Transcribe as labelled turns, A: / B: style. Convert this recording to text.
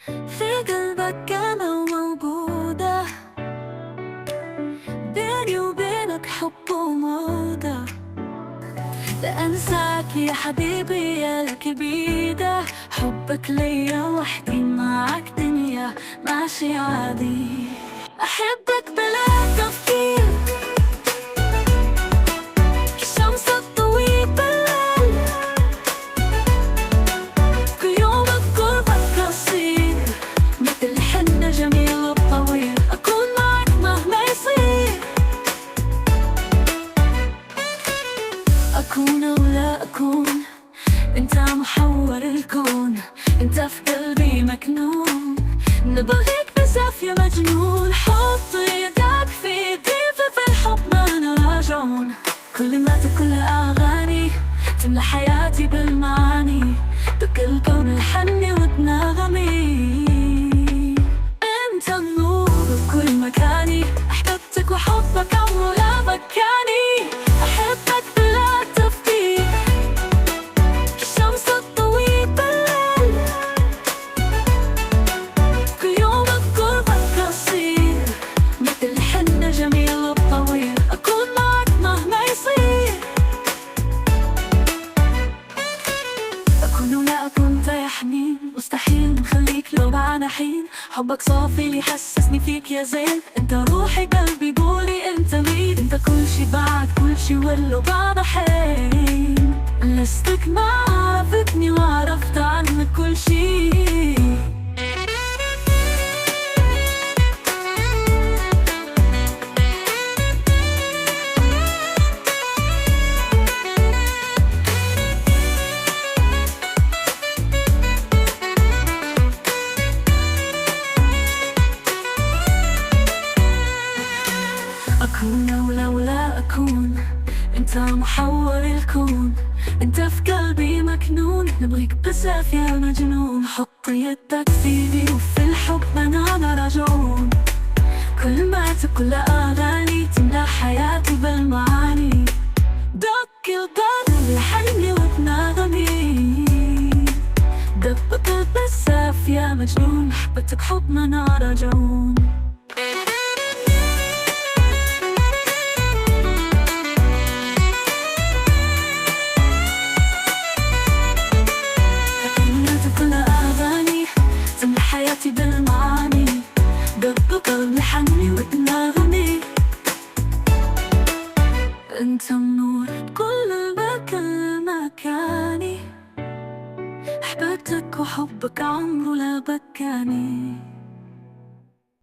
A: في قلبك أنا موجودة، بيني وبينك حب ومودة. لا أنساك يا حبيبي يا لك بيده، حبك ليا وحدي معك دنيا ماشي عادي. أحبك بلا تفكير، الشمس الطويل بالليل، كل يوم بقربك قصير، مثل حنة جميل الطويل، أكون معك مهما يصير. أكون أو لا أكون، أنت محور الكون، أنت في قلبي مكنون، نبغيك بزاف يا مجنون. حط يدك في ايدي، في الحب ما نراجعون، كلماتك كلها أغاني تملى حياتي بالمعاني، بكل كون الحني وتناغمي. أنت النور بكل مكاني، أحببتك وحبك عمره لا مكاني. أحبك بلا تفكير، الشمس الطويل بالليل، كل يوم بقربك قصير، مثل حنة جميل الطويل، أكون معك مهما يصير. أكون ولا أكون يا حنين، مستحيل نخليك لو معنا حين. حبك صافي اللي يحسسني فيك يا زين، انت روحي قلبي قولي انت مين. انت كل شي بعد كل شي ولو بعد حين، لستك ما عرفتني وعرفت عنك كل شي. أكون أو لو لا أكون، أنت محور الكون، أنت في قلبي مكنون، نبغيك بزاف يا مجنون. حط يدك في ايدي وفي الحب أنا راجعون، كلماتك كلها أغاني تملى حياتي بالمعاني، دق القلب يحني وتناغمي. دبك بزاف يا مجنون، حبتك حب ما راجعون. حياتي بالمعاني، دبك الحني وتناغمي. انت النور بكل مكاني، حبيبتك وحبك عمره لا بكاني.